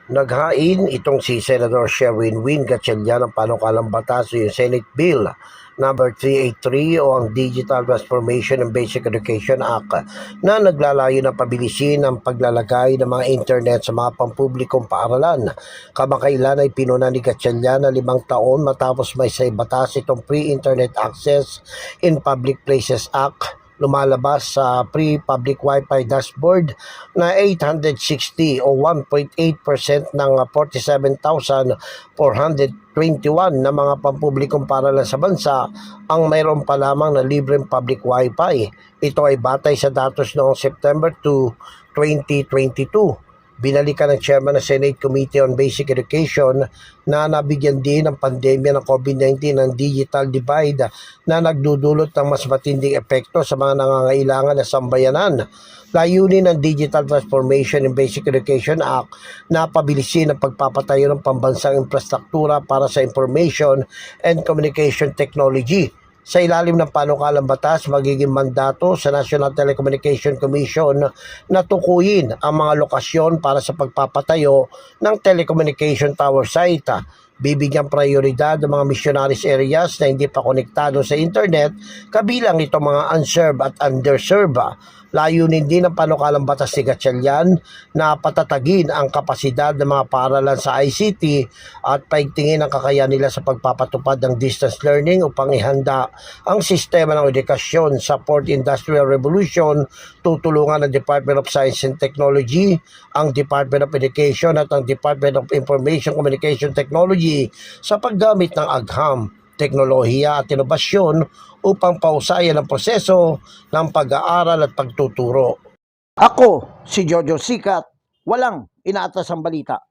Naghain itong si Senator Sherwin Win Gatchalian ng panukalang batas yung Senate Bill number 383 o ang Digital Transformation and Basic Education Act na naglalayo na pabilisin ang paglalagay ng mga internet sa mga pampublikong paaralan. Kamakailan ay pinuna ni Gatchalian na 5 taon matapos may sa batas itong Free Internet Access in Public Places Act. Lumalabas sa pre-public Wi-Fi dashboard na 860 o 1.8% ng 47,421 na mga pampublikong paaralan sa bansa ang mayroon pa lamang na libreng public Wi-Fi. Ito ay batay sa datos noong September 2, 2022. Binalikan ng chairman ng Senate Committee on Basic Education na nabigyan din ng pandemya ng COVID-19 ng digital divide na nagdudulot ng mas matinding epekto sa mga nangangailangan na sambayanan. Layunin ng Digital Transformation and Basic Education Act na pabilisin ang pagpapatayo ng pambansang infrastruktura para sa information and communication technology. Sa ilalim ng panukalang batas, magiging mandato sa National Telecommunication Commission na tukuyin ang mga lokasyon para sa pagpapatayo ng telecommunication tower site. Bibigyan prioridad ng mga missionaries areas na hindi pa konektado sa internet, kabilang itong mga unserved at underserved. Layunin din ng panukalang batas ni Gatchalian na patatagin ang kapasidad ng mga paaralan sa ICT at paigtingin ang kakayahan nila sa pagpapatupad ng distance learning upang ihanda ang sistema ng edukasyon sa 4th Industrial Revolution. Tutulungan ng Department of Science and Technology, ang Department of Education at ang Department of Information Communication Technology sa paggamit ng agham, teknolohiya at inobasyon upang pausayan ang proseso ng pag-aaral at pagtuturo. Ako, si Jojo Sikat, walang inaatas ang balita.